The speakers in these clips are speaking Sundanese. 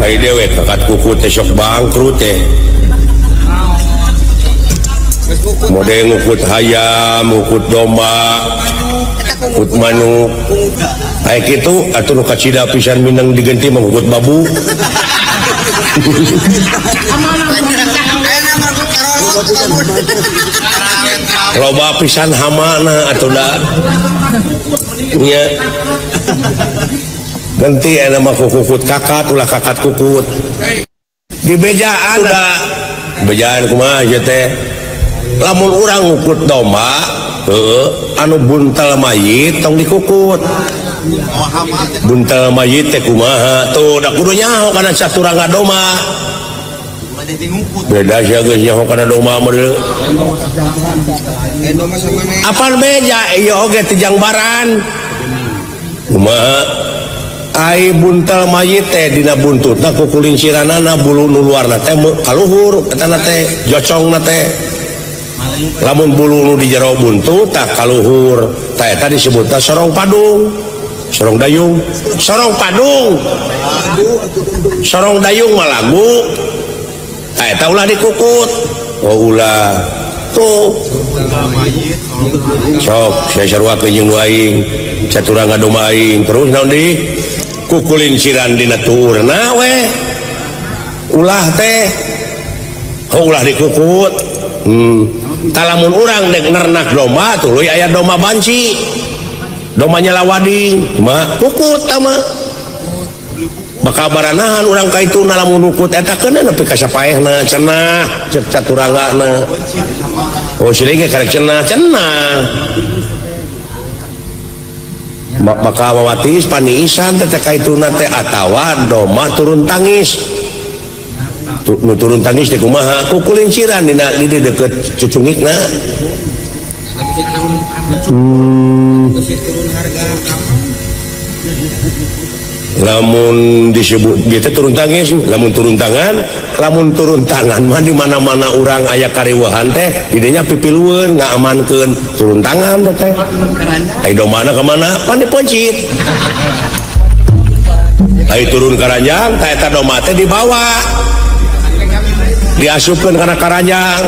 ai dewek kakat kuku teh sok bangkrut teh mode ngukut hayam ngukut domba ngukut manuk ai kitu atuh nu kacida pisan minang diganti mangukut babu loba pisan hamana atuh da nya ganti aya mah kukut kakat ulah kakat kukut di bejaan da bejaan kumaha ieu teh lamun urang ngukut domba anu buntel mayit tong dikukut buntel mayit teh kumaha tuh da kudu nyaho kana saturangga domba beda sia geus nyaho kana domba mah apal beja ieu oge teh jangbaran kumaha ai buntel mayit teh dina buntutna ku kulinciranana bulu nu luarna teh kaluhur etana teh jocongna teh lamun bulu nu di jero buntut tah kaluhur tah eta disebutna sorong padung sorong dayung sorong padung sorong dayung mah lagu tah eta ulah dikukut oh ulah tuh sok saya saruakeun jeung nu aing caturangga domba aing terus naon deui kukulinciran dina tuurna we ulah teh ulah dikukut talamun urang dek nernak domba tuluy aya domba banci domba nyalawading mah kukut mah bakabaranahan urang ka itu lamun ukut eta keuna nepi ka sapaehna cenah cek caturanggana oh seueur ge karek cenah maka wawatis paniisan teh kaituna teh atawa domba turun tangis nu turun tangis teh kumaha kukulinciran dina di deukeut cucungikna lamun disebut gitu turun tangis lamun turun tangan mah di mana-mana urang aya kariwahan teh idenya pipilueun ngaamankeun turun tangan teh ai domana ka mana pan diponcit ai turun karanjang tah eta domba teh dibawa diasupkeun kana karanjang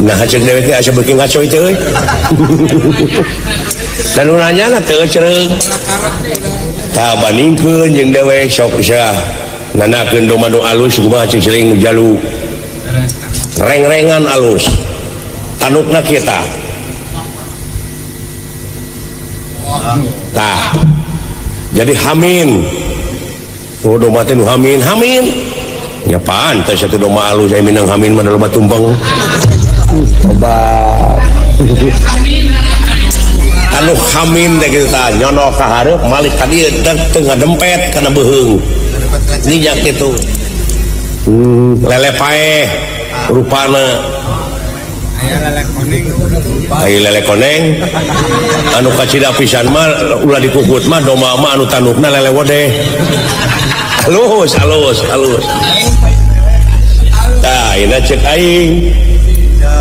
nah cek dewe teh asa beuki ngaco teh euy dan nanya teu cereug tah bandingkeun jeung dewe sok sia nganakeun domba nu alus kumaha cing sering jalu reng-rengan alus tanukna kita tah jadi hamin oh domba teh nu hamin nya pantes atuh domba alus aya minang hamin mah loba tumpeng obat anu hamin teh kitu tah nyono ka hareup malik ka dieu teu ngadempet kana beuheung nya kitu lele paeh rupana aya lele koneng anu kacida pisan mah ulah dikukut mah domba mah anu tandukna lele wodeh halus tah ina cek aing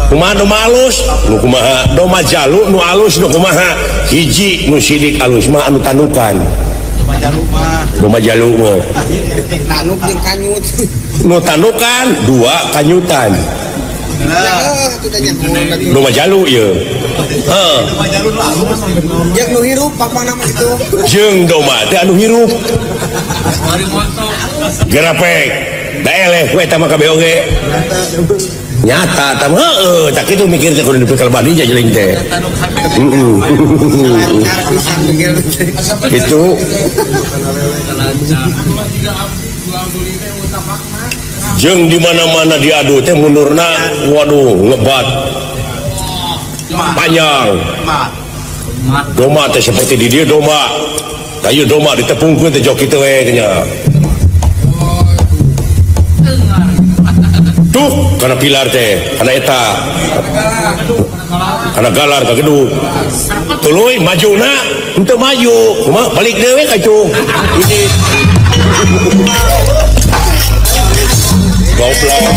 kumaha domba alus nu kumaha domba jalu nu alus nu kumaha hiji nu sidik alus mah anu tanukan domba jalu mah tanuk jeung kanyut nu tanukan dua kanyutan domba jalu ieu domba jalu nu alus jeung nu hirup pamana mah kitu jeung domba teh anu hirup gerapek da eleh we eta mah kabeh oge nyata tam heueuh tak kitu mikir teh kudu dipikir badi jeung teh itu jeung di mana-mana diadu teh mundurna waduh ngebat panjang domba teh seperti di dia domba kayu domba ditepungkeun teh jok kitu we nya tuh kana pilar teh kana eta kana galar ka gedung tuluy majuna henteu maju kumaha balik dewe ka itu ini goblok.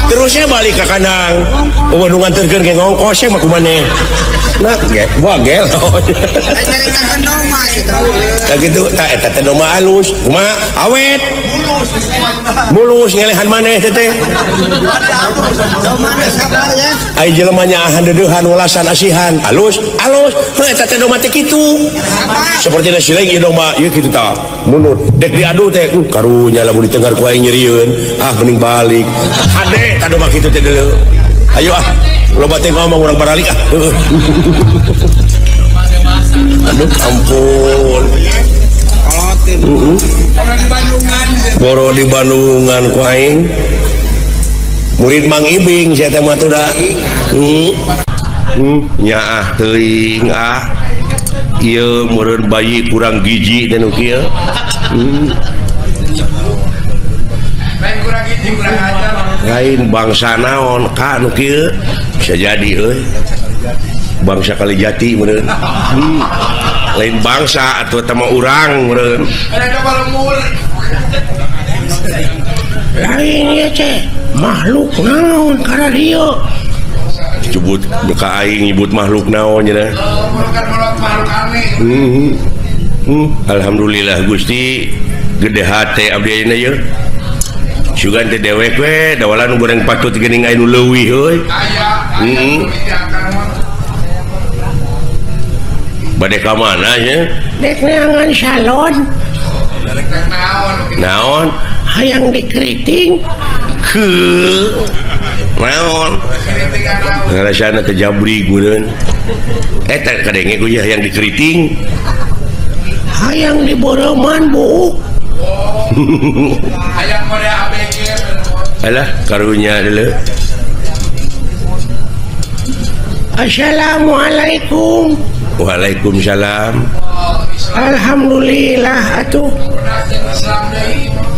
Terusnya balik ke kandang. Waduh nganterkeun ke ngongkosnya mah kumaneh. Nah, gua gel. Tah gitu, tah eta teh doma halus, kumaha awet. Mulus ngelehan maneh teh teh. Ai jelema nyaahan dedeuhan welasan asihan, halus, halus. Heuh eta teh doma teh kitu. Seperti nasi lagi doma ieu kitu tah. Munut dek diadu teh karunya lamun ditengar ku aing nyerieun. Ah mending balik. Hade tah doma kitu teh deuleu. Ayo ah, loba teh ngomong urang baralik ah. Aduh ampun. Boro di Bandungan ku aing. Murid Mang Ibing saya teh mah teh da. Nyaah teuing ah. Ieu meureun bayi kurang giji teh nu kieu. Lain bangsa naon ka nu kieu bisa jadi euy. Bangsa Kalijati meureun. Lain bangsa atuh teh mah urang meureun. Lain ieu teh makhluk naon kana dieu. Disebut ka aing nyebut makhluk naon cenah. Alhamdulillah Gusti gede hate abdi ayeuna yeuh. Sugan teh dewek we dawalan goreng patut geuning anu leuwih euy. Bade ka mana nya? Dek neangan salon. Naon? Hayang dikeriting. Naon? Ngarasana teh jabrig meureun. Eta kadenge ku ya hayang dikeriting. Hayang diboroman Bu. Hayang mode ABG. Alah karunya deuleu. Assalamualaikum. Waalaikumsalam. Alhamdulillah atuh.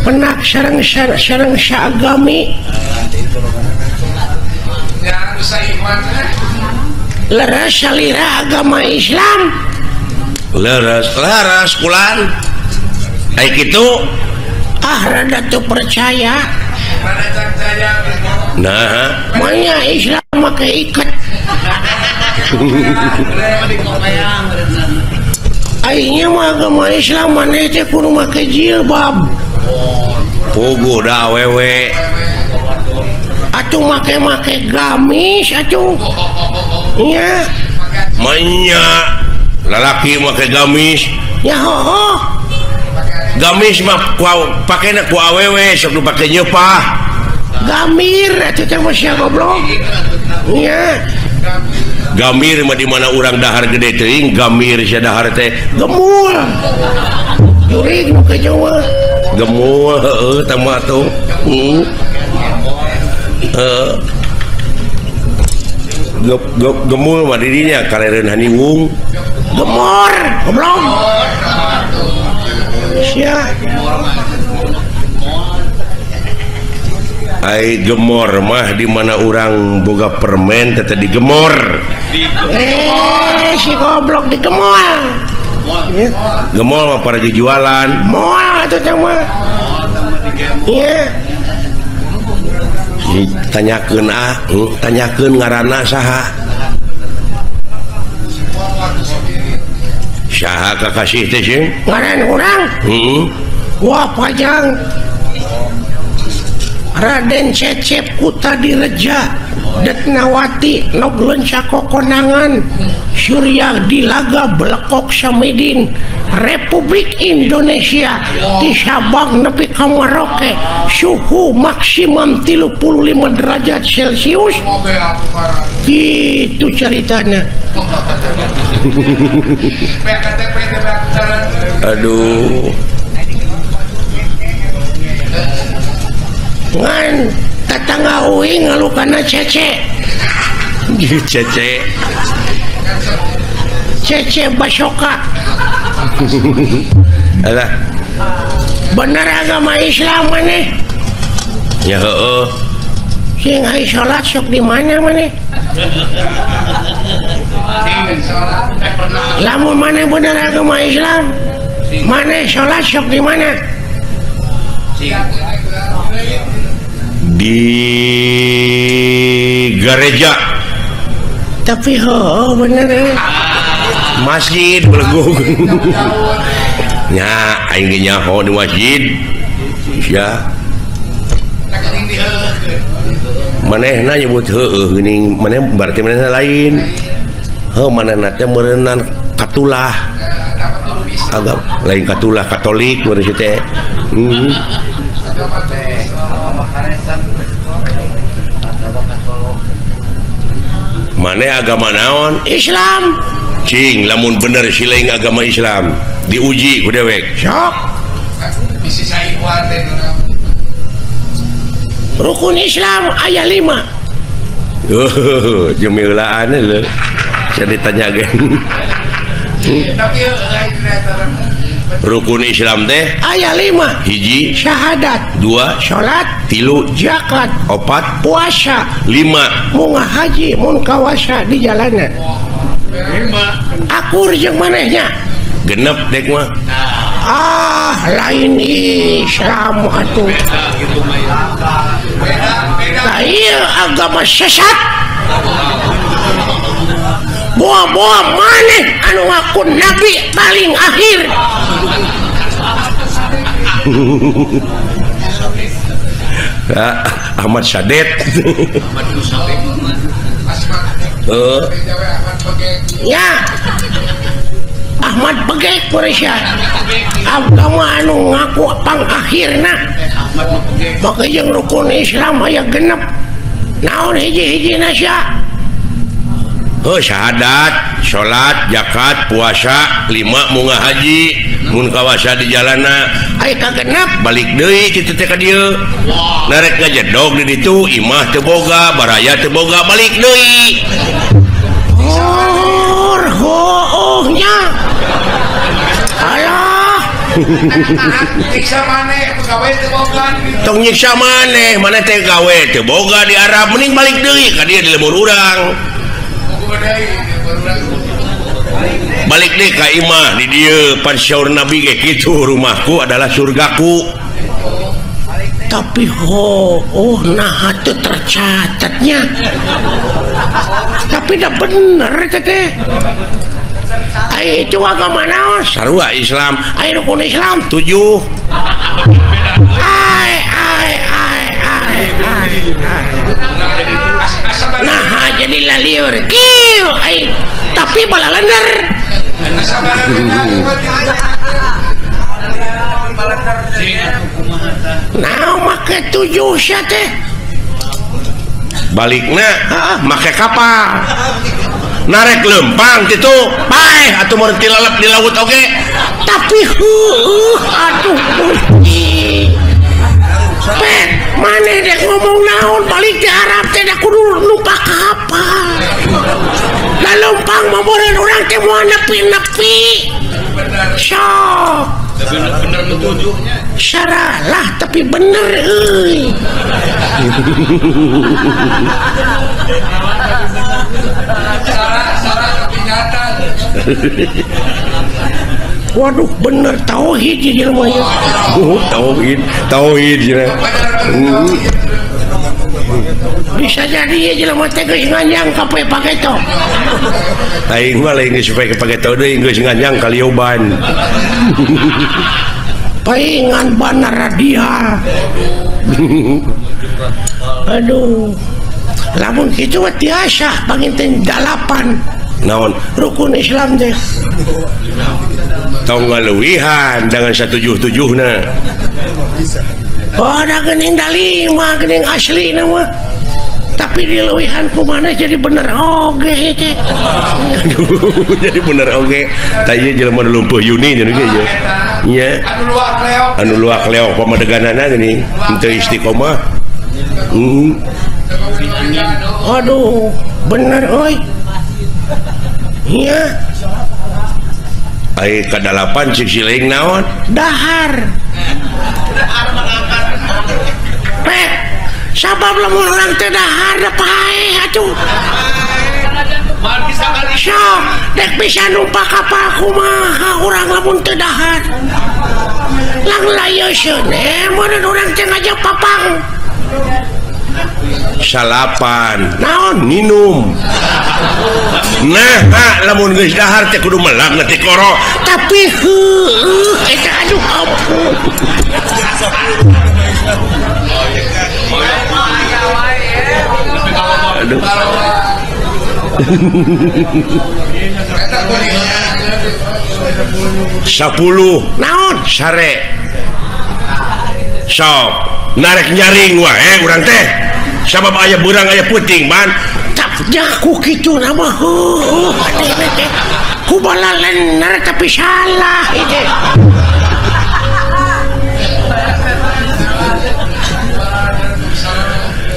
Penak sareng saagami. Leres salira agama Islam. Leres kulan. Ai kitu. Ah rada teu percaya. Nah, manya Islam make iket. Aingnya mah agama Islam maneh teh kudu make jilbab. Pugu da awewe. Atuh make gamis atuh. Nya. Manya lalaki make gamis. Ya heuh. Gamis mah pakena ku awewe sok dipake nyeupah. Gamir atuh teh mah sia goblok. Nya. Gamir mah di mana urang dahar gede teuing, gamir sia dahar teh gemul. Jurig nu ka Jawa. Gemul heueuh tah mah tuh. Gemul mah dirinya karereun haniwung. Gemor, goblok. Sia. Ai gemor mah di mana urang boga permen teh digemor. Si goblok digemol. Gemol mah para jualan. Moal atuh teh mah. Iya. Tanyakeun tanyakeun ngaranna saha? Saha kakasih teh sih? Ngaran urang? Wah Pajang. Raden Cecep Kuta Direja Detnawati Noglen Sakokonangan Surya Dilaga Blekok Samidin Republik Indonesia di Sabang nepi ka Merauke suhu maksimum 35 derajat Celcius gitu ceritanya. Aduh ngan tetangga uing ngalukana Cece Basoka. Alah bener agama Islam maneh ya heueuh sing aya salat sok di mana maneh lamun maneh bener agama Islam maneh salat sok di mana di gereja tapi bener masjid belegung nya aing ge nyaho di masjid ya manehna nyebut heueuh geuning maneh berarti manehna lain manehna teh meureunna katulah agak lain katulah Katolik meureun teh maneh agama naon Islam cing lamun bener sileing agama Islam diuji ku dewek sok rukun Islam aya 5 jemilaan lho saya ditanyakan rukun Islam teh aya 5 hiji syahadat 2 salat 3 zakat 4 puasa 5 munggah haji mun kawasa di jalanan akur jeung manehnya genep dek mah lain Islam atuh ieu agama sesat boa-boa maneh anu ngaku nabi paling akhir Ahmad Sadet ya Ahmad Begek Malaysia agama anu ngaku pangakhirna maka yang rukun Islam aya genep naon hiji-hiji nasya syahadat salat zakat puasa 5 munggah haji mun kawasa di jalana aya kagenep balik deui kitu teh ka dieu narek ngajedog di ditu imah teu boga baraya teu boga balik deui nya alah nyiksa maneh gawe teu boga tong nyiksa maneh maneh teh gawe teu boga di Arab mending balik deui ka dieu di lemur urang balik deh ka imah di dieu pan syaur nabi ge kitu rumahku adalah surgaku tapi nah itu tercatatnya tapi dah bener teh itu agama naon sarua Islam rukun Islam 7 nah jadi laliur kieu tapi bala lender nah make 7 sia teh balikna make kapal narek lempang gitu paeh atuh meureun tilalep di laut oge tapi aduh pet maneh dek ngomong naon balik di Arab teh da kudu numpak kapal da lempang mah meureun urang teh moal nepi-nepi sok bener betujuhnya syaralah tapi bener euy salah tapi nyata waduh bener tauhid jadi namanya tauhid ya bisa jadi ya jelema teh geus nganjang kape pake to aing mah lain geus pake to deui geus nganjang kalioban paingan bana radial aduh lamun kitu mah tiasa panginten 8 naon rukun Islam teh tong ngaluwihan dengan 177 na ada geuning da 5 geuning asli nama tapi di leuwihan kumaha jadi bener oge teh aduh jadi bener oge tah ieu jelema nu lumpuh Yuni nya ge nya anu luak leok pamadeganana geuning henteu istiqomah aduh bener euy iya ai kadalapan cik sileing naon dahar pek sabab lamun urang teh dahar da paeh atuh sok dek bisa numpak kapal kumaha urang lamun teu dahar lang layeusieun meureun urang teh ngajak papang salapan naon minum nah lamun geus dahar teh kudu melag nanti koro tapi eta aduh ampun aduh 10 naon sare sok narek nyaring wae urang teh sabab aya beurang aya puting man jaku kitu nama ku balalan tapi salah itu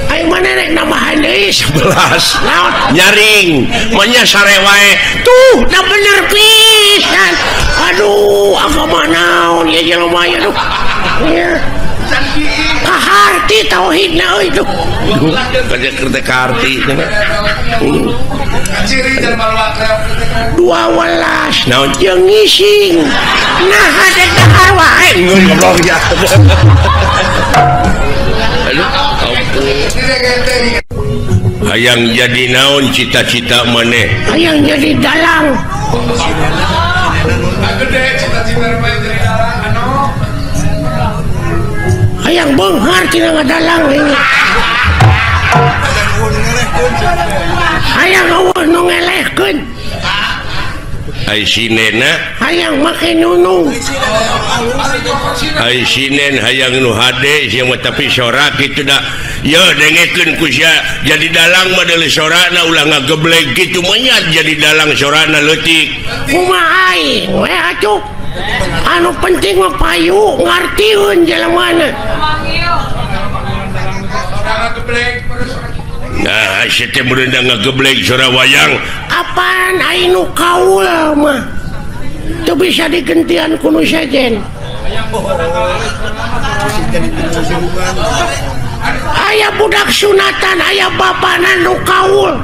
ayo mana rek namahan deui 11 naon nyaring manya sare wae tuh dah bener pisan aduh agama naon ya jelema ya aduh ya kaharti tauhidna euy tuh kerja kerja karti ciri dan malwakna 12 naon jeung ngising nah ada dahar wae ngeun goblok ya aduh hayang jadi naon cita-cita maneh hayang jadi dalang gede cita-cita remaja jadi dalang anu hayang beunghar tina ngadalang ini hayang eueuh nu ngelehkeun ai sinena hayang make nunung ai sinen hayang nu hade sia mah tapi sorak kitu da ya dengekeun ku sia jadi dalang mah deuleu sorana ulah ngageblek kitu mah nya jadi dalang sorana leutik kumaha aing we atuh anu penting mah payu ngartieun jelemana nah sete merendah ngageblek sora wayang apaan aing nu kaul mah teu bisa digentian ku nu sejen aya budak sunatan aya bapana nu kaul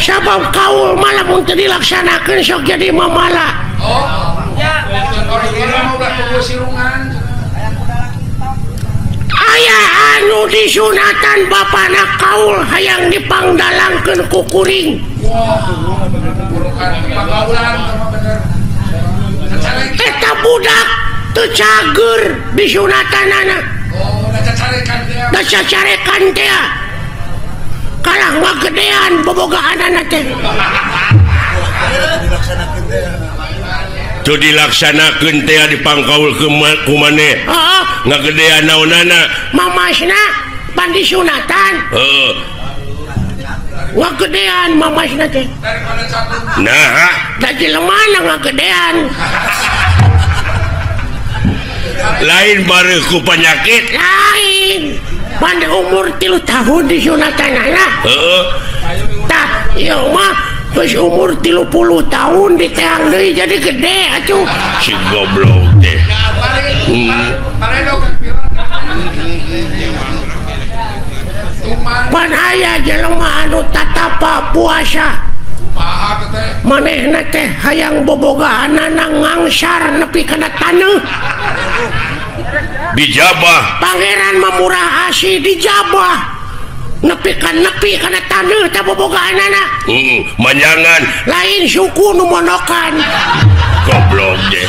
sabab kaul malah mun teu dilaksanakeun sok jadi mamala aya anu disunatan bapana kaul hayang dipangdalangkeun ku kuring eta budak teu cager disunatanana da cacarekan teh kalah ngagedean bobogaanana teh tu dilaksanakeun teh dipangkaul ku maneh ngagedean naonana mamasna pan disunatan heeh ngagedean mamasna teh nah da jelemana ngagedean lain bareuh ku penyakit lain pada umur 3 tahun disunatanana heeh tah ieu mah geus umur 30 tahun diteang deui jadi gede atuh si goblok teh pan aya jelema anu tatapa puasa manehna teh hayang bobogaanana ngangsar nepi kana taneuh dijabah pangeran mamurah asih dijabah nepi kana taneuh teh bobogaanana manyangan lain suku nu monokan goblok deh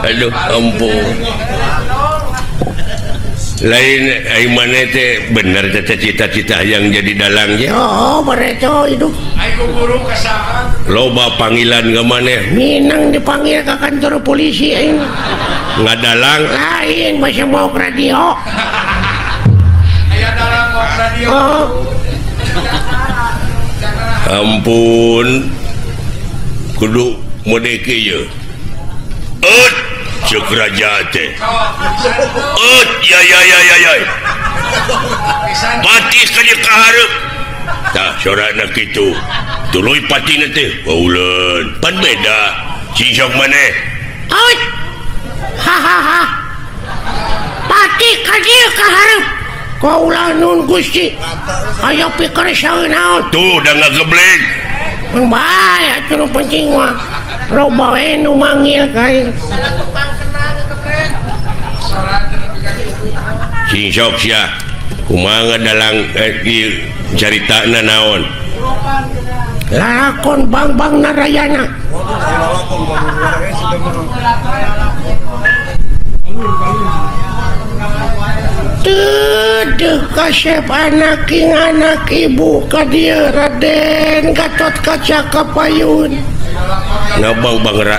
aduh ampun lain ai maneh teh bener teh cita-cita yang jadi dalang ya oh bereto hidup aing guru kasahan loba panggilan ke maneh minang dipanggil ke kantor polisi aing ngadalang lain masih mau ke radio aya dalang mau radio oh ampun kudu mode kieu cek raja teh ya pati kali kaharep tah sorana kitu tuluy patina teh bauleun pan beda sisok maneh hahaha pati kali kaharep kaulah nun Gusti aya pikir saeunaon tuh da ngageblek bahaya atuh penting mah loba we nu manggil kae sok sia kumaha dalang caritana naon lakon Bang Narayana Teuh kasep anak ibu ka dieu Raden Gatot Kaca Kapayun ngabang bangera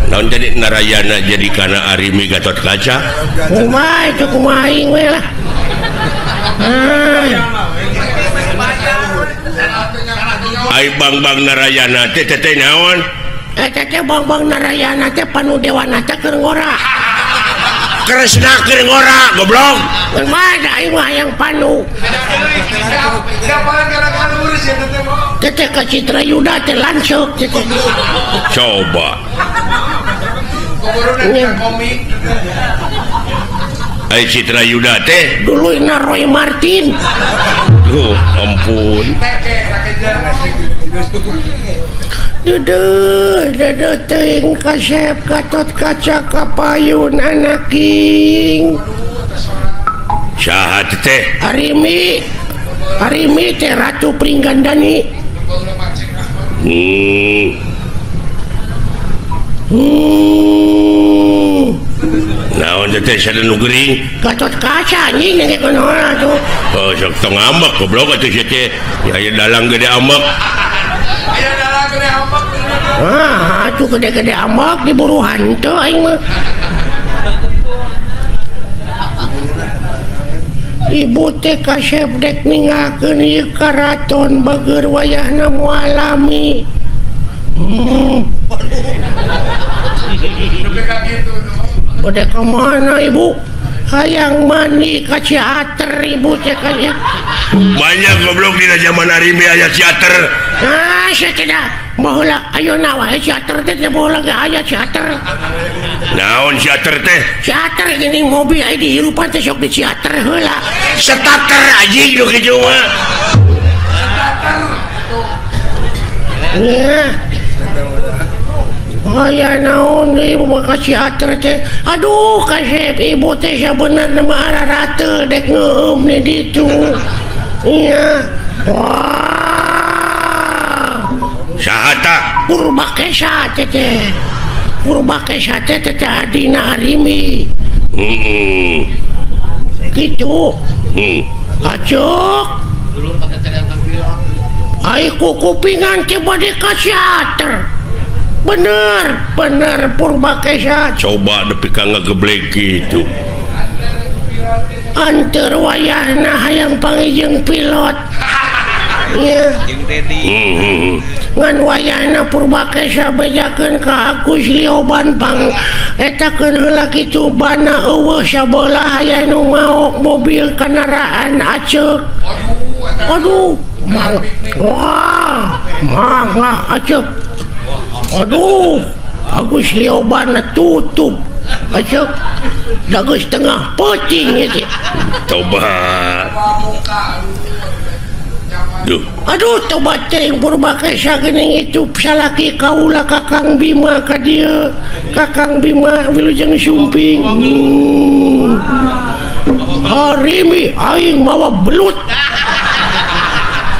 naon jadi Narayana jadi kana Arimi Gatot Kaca kumaha itu kumaha aing we lah ai Bang Narayana teh naon teh Bang Narayana teh panu dewana teh keur ngora Kresna keur ngora goblok mana aing mah yang panu teh ka Citra Yuda teh lanceuk teh coba ai Citra Yuda teh duluina Roy Martin ampun Duduh teuing kasep Gatot Kaca Kapayun anak king saha teh Arimi teh Ratu Pringgandani naon teh sada nu geuring Gatot Kaca anjing nge kunaon atuh oh sok tong ambek goblok atuh sia teh aya dalang gede ambek atuh gede-gede ambek diburu hanteu aing mah ibu teh kasep dek ningakeun ieu karaton bageur wayahna moal alami udah kemana ibu hayang mandi ka teater ibu teh kaya banyak goblok dina zaman Arimi aya teater sakitu baheula ayeuna wae teater teh baheula ge aya teater naon teater teh teater gini mobil aya di hirupan teh sok di teater heula starter anjing nu kitu mah aya naon ibu maka teater teh aduh kasep ibu teh sabenerna mah ararateul dek ngeueum di ditu iya saha tah Purbakesa teh adina Arimi gitu acok ai kupingan teh bade ka teater bener Purbakesa coba nepi ka ngageblek gitu anteur wayahna hayang pangijeng pilot ya ngan wayahna Purbakesa bejakeun ka Agus Lioban pang etakeun heula kitu bana eueuh sabelah aya nu maok mobil kendaraan aceuk aduh wah aceuk aduh Agus Lioban tutup aceuk dageus tengah peuting ieu teh tobat aduh tobat teuing Purbakesa geuning itu salaki kaula Kakang Bima ka dieu Kakang Bima wilujeng sumping Arimi aing mawa belut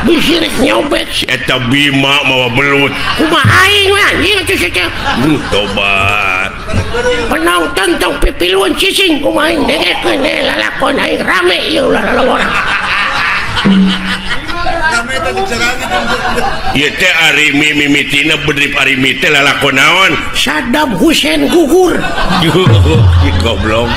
bisirik nyobet eta Bima mawa belut kumaha aing we anjing atuh sia tobat penonton tong pipiluan cicing kumaha aing dengekeun lalakon aing rame ieu ulah lalawaran ieu teh Arimi mimitina bedrip Arimi teh lalakon naon Saddam Hussein gugur goblok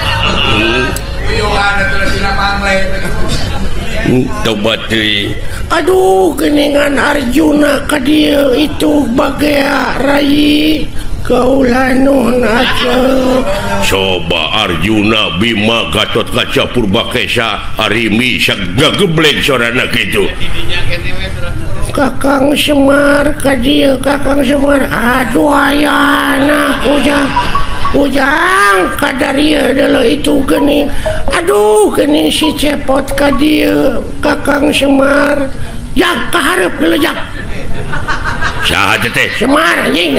tobat deui aduh geningan Arjuna ka dieu itu bagea rai kaula nuhun aceuk coba Arjuna Bima Gatot Kaca Purbakesa Arimi sagageblek sorana kitu Kakang Semar ka dieu Kakang Semar aduh ayana ujang kadarieu deuleu itu geuning aduh geuning si cepot ka dieu Kakang Semar yang kaharep deuleu jak saha teh Semar anjing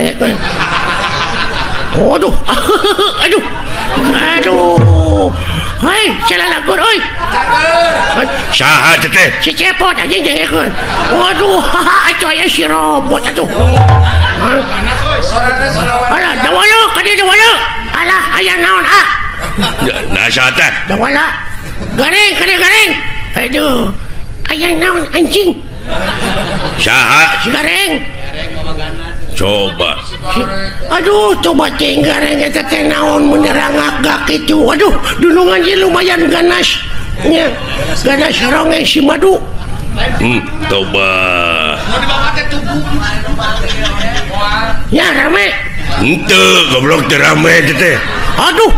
waduh aduh Hei, salah lagu, oi. Saha teh? Si Cepot aja jangan. Waduh, itu aya si robot atuh. Alah, dawala, kadi dawala. Alah, aya naon ah? Nah saha teh? Dawala. Garing. Aduh. Aya naon anjing? Saha? Si Garing. Coba. Aduh, coba Gareng eta teh naon menyerang agak itu. Aduh, dulungan sih lumayan ganas. Nya, ganas ronge si Madu. Coba. Ya rame. Henteu, goblok teh rame teh. Aduh.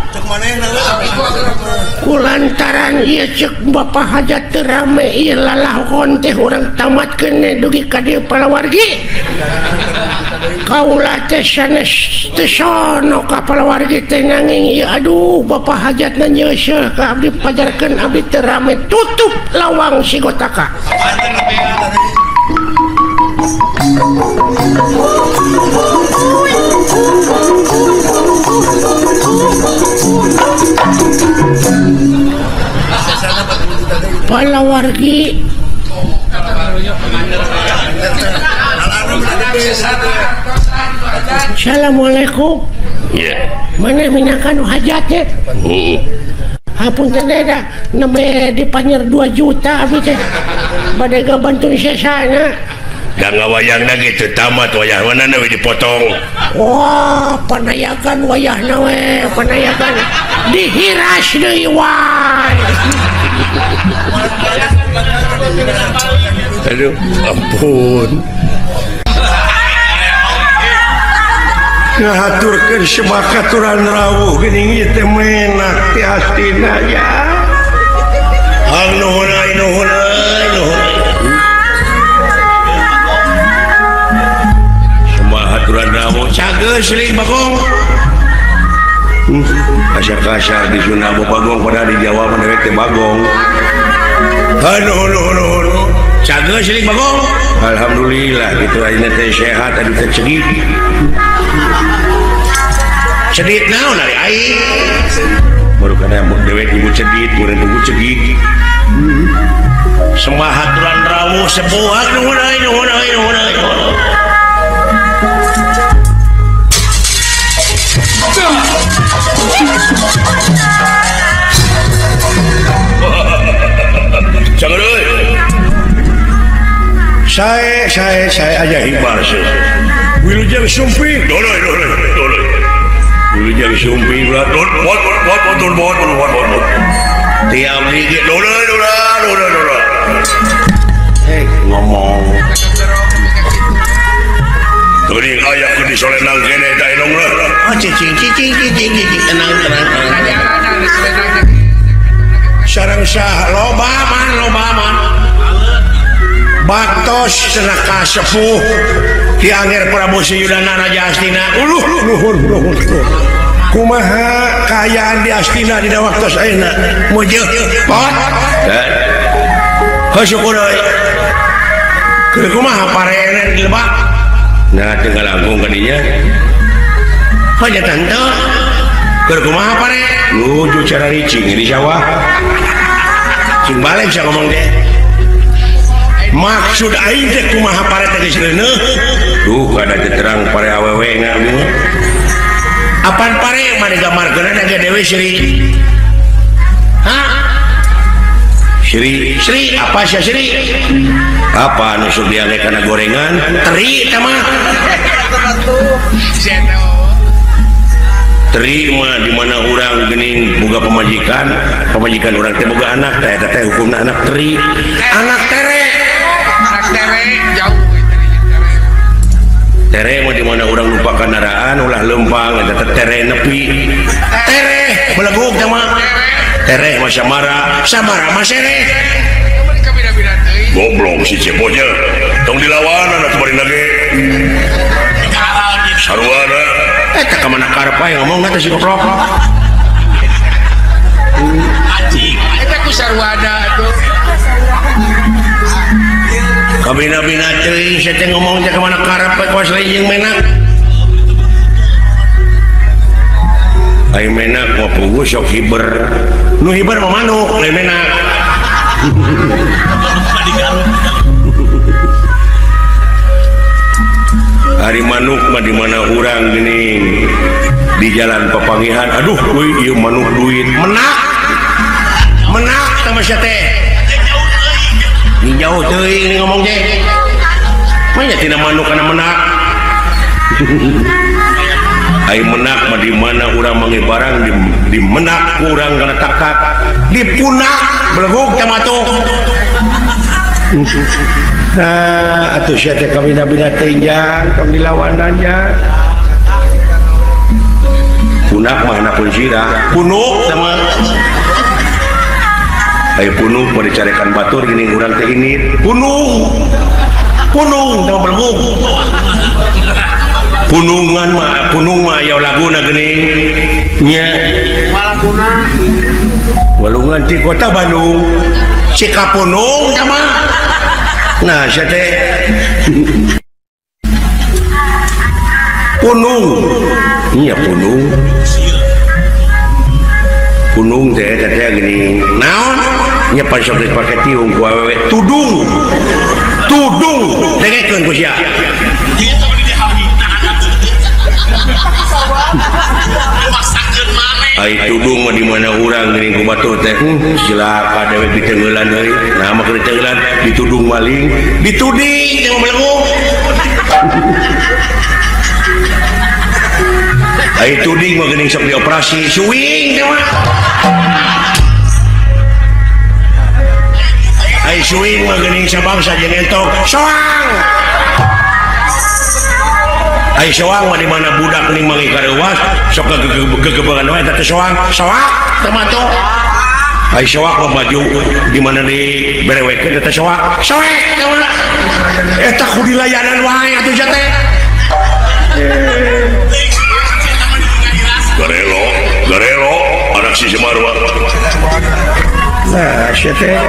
Kulantaran ieu cek Bapak Hajat teu rame ieu lalahkon teh urang tamat kene dugi ka dieu palawargi. Kaula teh sanes teu sono ka palawargi teh nanging ieu aduh Bapak Hajatna nyeuseul ka abdi pajarkeun abdi teu rame tutup lawang si Gotaka. Palawargi Assalamualaikum. Iya. Mana minakan hajatnya? Hapun teh dah nembe dipanjer 2 juta abdi teh. Bade gabantuin sesana. Da ngawayangna gitu tamat wayah mana we dipotong. Wah, panayagan wayahna we, panayagan dihiras deui wae. Aduh, ampun. Ngahaturkeun semakaturan rawuh geuning ieu teh menak ti astina ya. Hang nuhun. Semahaturan rawuh cageus li Bagong. Kasar-kasar di Sunda Bagong pada di Jawa mah teh Bagong. Nuhun. Cageus li Bagong. Alhamdulillah gitu ayeuna teh sehat adu teh cegit. Cedit naon ari aing? Baru kana dewek ibu cedit, urang tunggu cegit. Semahaturan rawuh sebuah nuhun. Jangan euy. Saya aja hibar sih. Wilujeng Sumpi. Doloy. Wilujeng Sumpi berat. Bot. Tiap lagi doloy. Ngomong. Geuning aya keur disolenang kene da elong lah. Cicing tenang. Sareng sah loba man. Baktos cenaka sepuh Ki Angger Prabu Siyudana Raja Astina. Luhur. Kumaha kayaan di Astina dina waktos ayeuna? Mujeuh pot. Syukur euy. Keur kumaha parene di Lebak? Nah, teu ngalangkung ka dinya. Hanya tante. Keur kumaha pare? Nuju cara ricing di sawah. Cing balik bisa ngomong deh. Maksud aing teh kumaha pare teh geus leuneuh. Duh, kada terang pare awewe ngamu. Apaan pare mane gamarkeun ada dewe Sri? Hah? Sri apa sih Sri? Apa anu sudiane kana gorengan? Teri teh mah. Teri mah di mana urang geuning boga pamajikan urang teh boga anak teh eta teh hukumna anak teri. Anak tere jauh tere mah di mana urang lupa kendaraan ulah lempang eta tere nepi. Tere beleguk teh mah. Tere mah samara mah sereh. Goblok si Cepotnya. Tong dilawanan atuh bari nage. Sarwana eta ka mana karep ae ngomongna teh si goblok. Eta ku sarwana atuh. Kabina-bina teuing saya teh ngomong teh ka mana karep ae kuas jeung menak. ai menak mau pugu sok hiber nu hiber mah manuk lain menak hari manuk mah di mana urang gini di jalan Pepangihan aduh euy ieu manuk duit menak sama sia teh ini jauh teuing ini ngomong teh manya tina manuk kana menak ai menak mah di mana urang mangi barang di menak urang kana takak di punak beleguk tamatuk nah atuh sia teh kabina-bina tinjang kam dilawanannya punak mah na pun sirah punuk sama ai punuk mau dicarekan batur gini urang teh ini punung sama beleguk punung mah ya laguna geuning nya walungan di kota Bandung Cikapunung sama nah sia teh punung iya punung teh gini naon nya pan sok dipake tiung ku awewe tudung dengekeun ku sia ai tudung mah di mana urang geuning ku batur teh silaka dewe ditengeulan deui nah mah ditengeulan ditudung maling dituding jeung belenggu ai tuding mah geuning sok dioperasi suing teh mah ai suing mah geuning sabangsa jeung entok soang ai soang mah di mana budak ning mangi kareuwas sok gegebegan wae teh soang teh mato ai soak mah baju di mana di berewekeun teh soak teh mah eta kudu dilayanan wae atuh teh garelo anak si Semarwa nah sia teh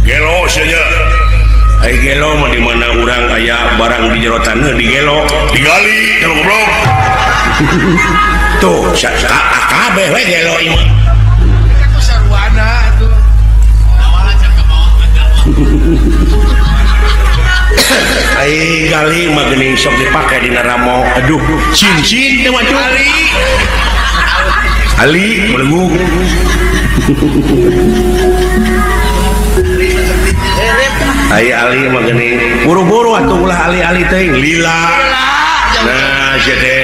gelo sia ai gelo mah di mana urang aya barang di jero taneuh di gelo digali kalau goblok tuh kabeh we gelo ieu mah itu sarwana atuh awalna can ka bawah ai gali mah geuning sok dipake dina ramo aduh cincin teh mah ali belenggu ai ali mah geuning buru-buru atuh ulah ali teh lila nah sia teh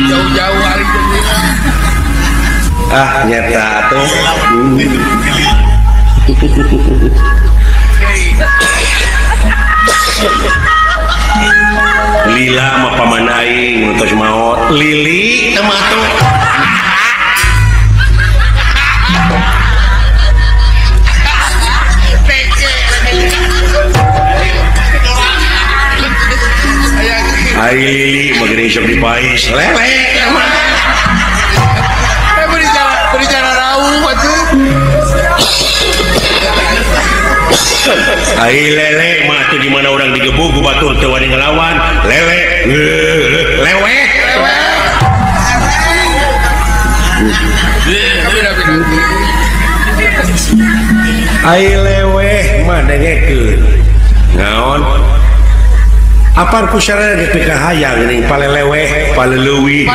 jauh-jauh ali nyata atuh lila mah paman aing ngantos maot lili teh mah atuh ai lili mageuning sok dipais lele emang beri cara rauh atuh ai lele mah atuh di mana urang digebug ku batur teu wani ngelawan lele lewe ai lewe mah dengekeun naon apaan ku sarana di PK hayang geuning paleleweh paleleuwih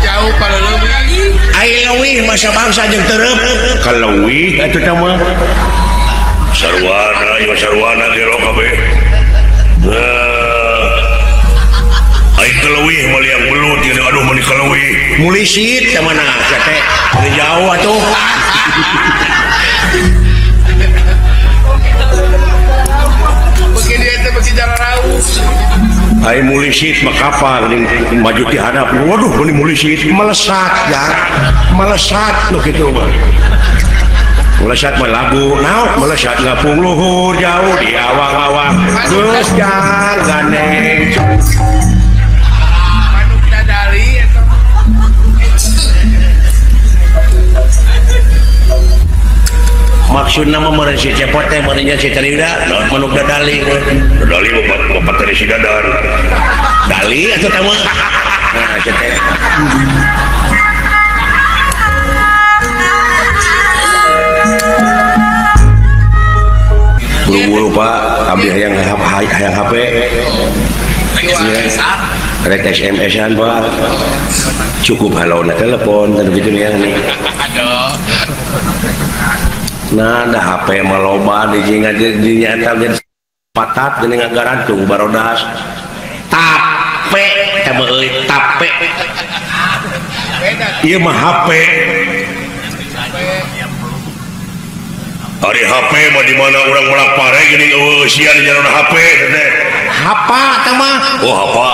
jauh paleleuwih ai leuwih masa bangsa jeung teureub kaleuwih atuh teh mah sarwana gelo kabeh ai keleuwih mah liang belut geuning aduh mani keleuwih mulisit teh mana teh jauh atuh ai mulisit mah kapal maju ti hadap waduh ini mulisit melesat nu kitu mah melesat mah lagu naon melesat ngapung luhur jauh di awang-awang geus jar gandeng manuk dadali eta maksud nama meureun si cepot teh meureunnya si cerida manuk dadali bapak teh si dadar dali atuh teh mah nah teh buru-buru Pak abdi hayang HP rek SMS-an Pak cukup halona telepon dan begitu ya nih nah ada HP maloba dinyata patat geuning ngagarantung barodas tape eta euy tape ieu mah HP hari HP mah di mana orang melak pare geuning sia di jalan HP teh hapa teh mah oh hapa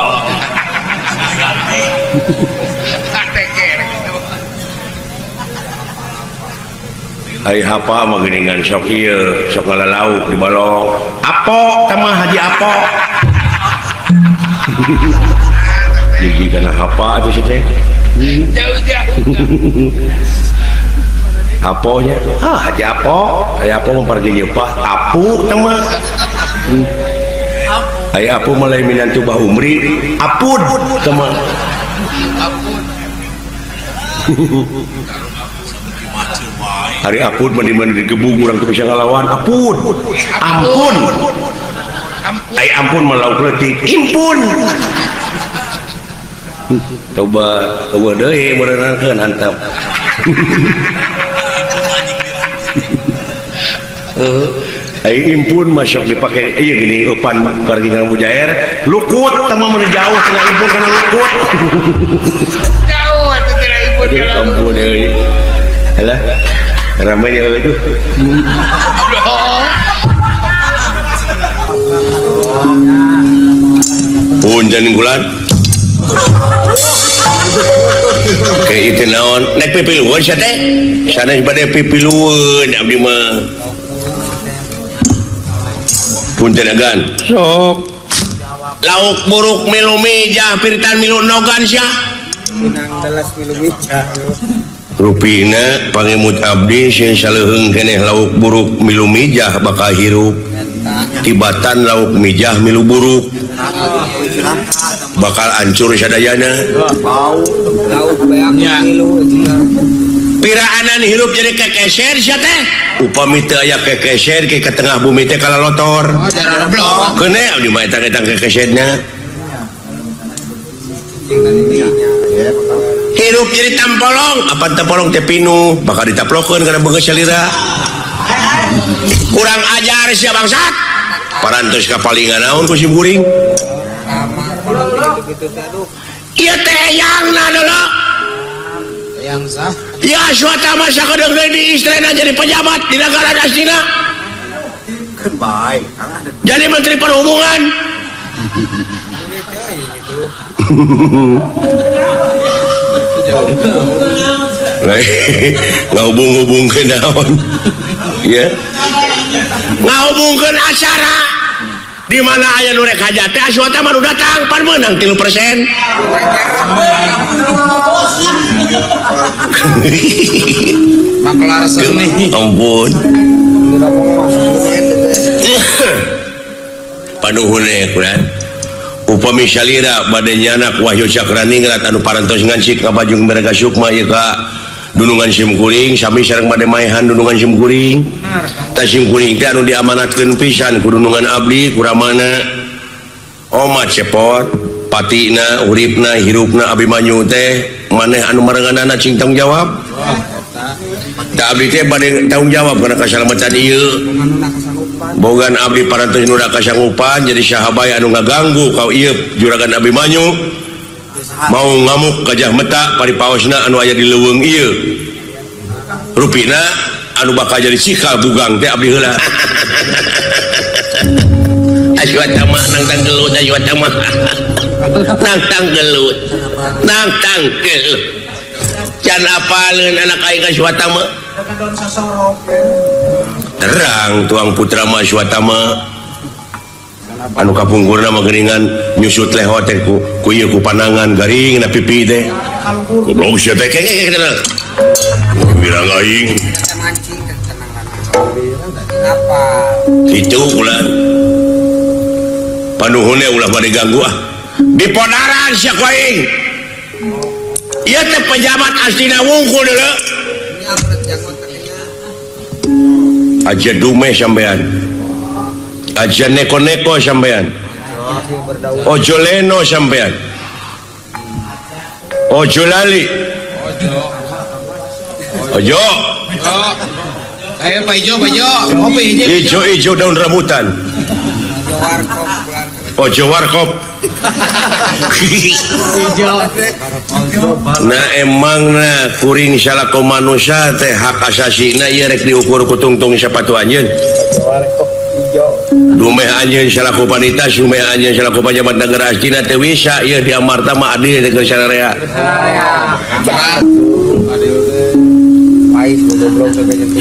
Hai hapa mah geuningan sok ieu sok ngalalau di balong apo teh mah haji apo jadi kana hapa atuh teh aponya haji apo mempergi Pak apu teh mah ai apu mulai minantu bah umri apun teh mah hari apun mandi digebung urang teu bisa ngalawan ampun ai ampun melauk leutik impun coba deui beuneureun hantap ai impun masuk dipake ieu gini eupan pergi ka mujair lukut teh mah mun jauh tina impun kana lukut jauh atuh tina impun kana ampun deui alah ramai dia itu punten gulan kayak itu naon naik pipiluan sia teh sanes bade pipiluan abdi mah punten agan sok lauk buruk milu mijah piritan milu nogan sia pinang dalas milu mijah rupina pangemut abdi sieun saleuheung keneh lauk buruk milu mijah bakal hirup tibatan lauk mijah milu buruk bakal hancur sadayana lauk beak milu piraanan hirup jadi kekeser sia teh upami teu aya kekeser ke tengah bumi teh kalalotor keneh abdi mah eta kekeserna hirup jadi tampolong apa tampolong teh pinu bakal ditaplokeun kana beungeus salira kurang ajar sia bangsat parantos kapalingan naon ku sim kuring ieu teh yangna deuleu yang sah ya suata masa kadang di istrena jadi pejabat di negara dastina kan baik jadi menteri perhubungan ngahubung-hubungkeun naon ya ngahubungkeun acara di mana aya nu rek hajat teh asuata mah nu datang pan meunang 3%. maklar seni ampun panuhun kurang upami salira bade nyanak Wahyu Cakraningrat anu parantos ngansik ka Bajung Merga Sukma ieu ka Dunungan Sim Kuring sami sareng bade maehan Dunungan Sim Kuring ta Sim Kuring teh anu diamanatkeun pisan ku Dunungan abdi kuramana omat cepot patina uripna hirupna Abimanyu teh maneh anu marenganana cing tanggung jawab ta abdi teh bade tanggung jawab kana kasalamatan ieu bogan abdi parantos nu da kasanggupan jadi sahabaya anu ngaganggu ka ieu juragan Abimanyu mau ngamuk Gajah Meta paripaosna anu aya di leuweung ieu rupina anu bakal jadi sikal bugang teh abdi heula asyuata mah nangtang gelut asyuata mah nangtang gelut can apaleun anak aing asyuata mah terang tuang putra mah asyuata mah anu kapungkurna mah geuningan nyusut lehot teh ku ieu ku panangan garing na pipi teh goblok sia teh kengeng bilang aing Apa? Itu ulah panuhunnya ulah pada ganggu di podaran siak waing iya teh pejabat astina wungkul dulu aja dume sampean aja neko-neko sampean ojo leno sampean ojo lali ojo Ayo Pak Ijo, kopi ijo daun rambutan ojo warkop nah emangna kuring salaku manusia teh hak asasina ieu rek diukur ku tungtung sapatu anjeun dumeh anjeun salaku panita sumeh anjeun salaku pejabat negara astina teh bisa ieu diamarta mah adil dengan syariah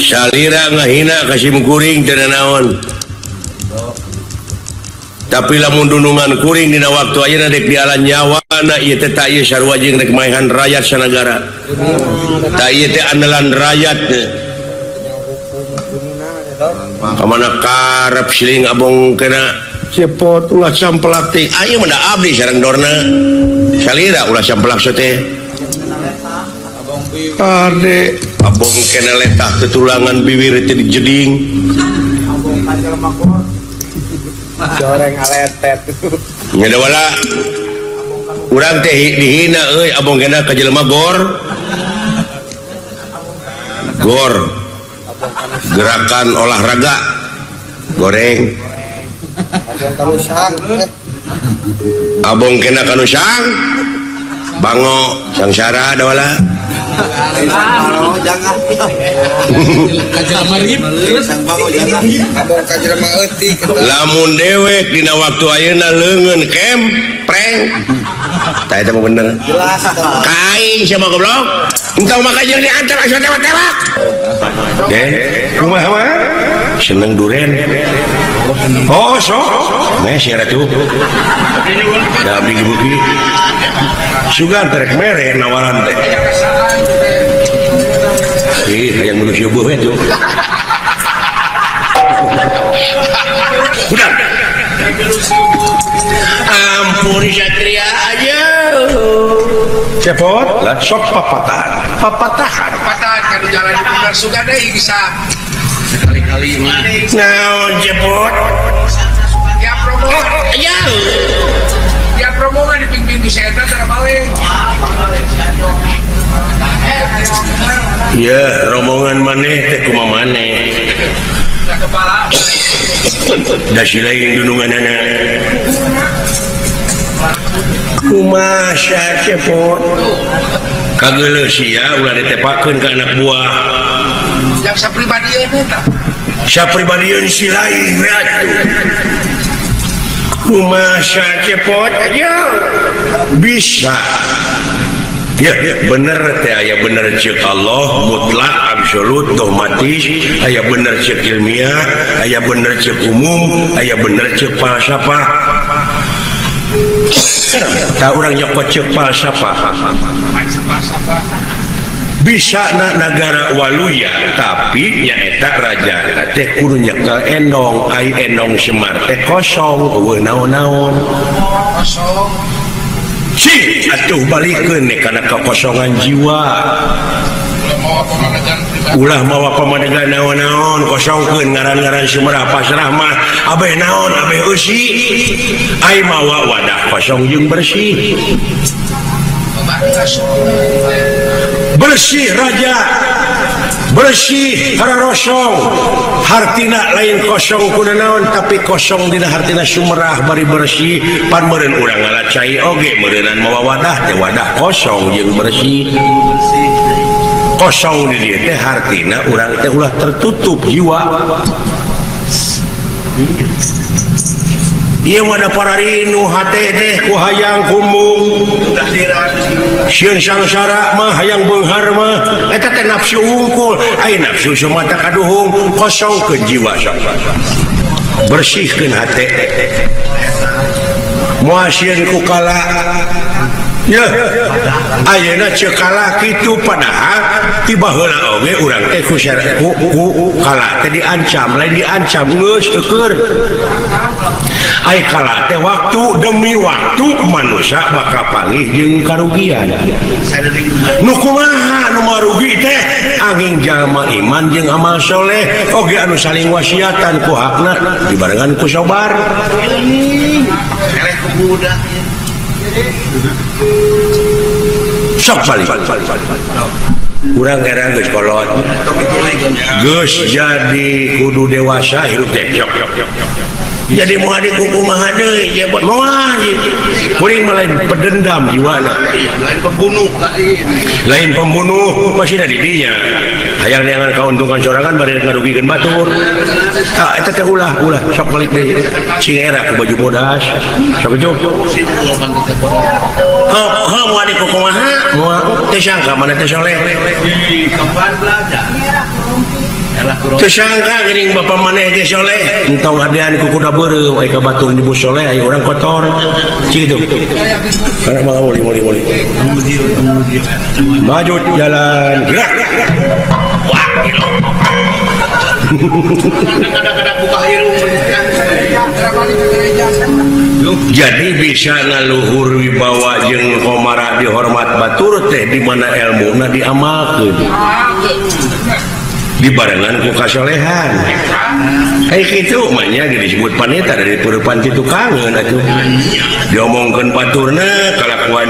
salira ngahina kasih kuring teu naon tapi lamun dunungan kuring dina waktu ayeuna dek dialan nyawana ieu teh ta ieu sarua jeung rek maehan rakyat sanagara ta ieu teh andalan rakyat kamana karep siling abong kena cepot ulah campelak teh aya mah da abdi sareng dorna salira ulah campelak teh ade abong kena letah tetulangan bibir teh dijeding Goreng aletet. Nya da wala urang teh dihina euy abong kena ka jelema gor gerakan olahraga goreng abong kena kanu sang bango sangsara da wala Jangan. lamun dewek dina waktu ayeuna leungeun kempreng tah eta mah bener Jelas kain sama goblok entah maka jeung diantar asa tewak-tewak kumaha mah seneng duren oh sok meh sia ratu da abdi gebuki sugan terek mere nawaran teh yang manusia buah itu udah ampun satria aja cepot lah sok papatahan kan jalan di benar suka deh bisa kali-kali naon cepot ya promo ya promo kan di pinggir saya terbalik ya rombongan maneh teh kumaha maneh kepala da silain dununganana kumaha cepot kageuleus sia ulah ditepakeun ka anak buah yang sapribadieun eta sapribadieun si lain atuh kumaha cepot aja bisa ya bener teh aya bener ceuk Allah mutlak absolut dogmatis aya bener ceuk ilmiah aya bener ceuk umum aya bener ceuk falsafah tah urang nyokot ceuk falsafah bisa negara waluya tapi nyaeta raja teh kudu nyekel endong ai endong semar teh kosong eueuh naon-naon kosong si atuh balikeun nih kana kekosongan jiwa ulah mawa pamadegan naon-naon kosongkeun ngaran-ngaran Sumerah pasrah mah abeh naon abeh eusi ai mawa wadah kosong jeung bersih bersih raja bersih hararosong hartina lain kosong kuna naon tapi kosong dina hartina Sumerah bari bersih pan meureun urang ngalacai oge meureunan mawa wadah teh wadah kosong jeung bersih kosong di dieu teh hartina urang teh ulah tertutup jiwa ieu mah da pararinu hate teh ku hayang kumbung sieun sangsara mah hayang beunghar mah eta teh nafsu wungkul ai nafsu sumata kaduhung kosongkeun jiwa bersihkeun hate moal sieun ku kala ya ayeuna ceuk kalah kitu padahal tiba heula oge urang teh ku kalah teh diancam lain diancam geus eukeur ai kalah teh waktu demi waktu manusia bakal panggih jeung karugian nu kumaha nu marugi teh angin jalma iman jeung amal soleh oge anu saling wasiatan ku hakna dibarengan ku sabar sok balik kurang era geus kolot geus jadi kudu dewasa hirup teh jadi mau adik kumaha deui ya buat moal kuring lain pedendam jiwana lain pembunuh masih ada di dinya hayang neangan kauntungan sorangan bari ngarugikeun batur tah eta teh ulah sok balik deui cingera ku baju bodas sok itu mau adik kumaha moal teh sangka mana teh soleh kapan belajar tersangka geuning bapa maneh ge soleh entong adean ku kuda beureuh aya ka batur di bus soleh aya urang kotor citu kana mah muli maju jalan gerak wah jadi bisa ngaluhur wibawa jeung homara dihormat batur teh di mana ilmuna diamalkeun dibarengan ku kasolehan kayak gitu makanya disebut paneta dari perupan itu kangen atuh diomongkeun baturna kalakuan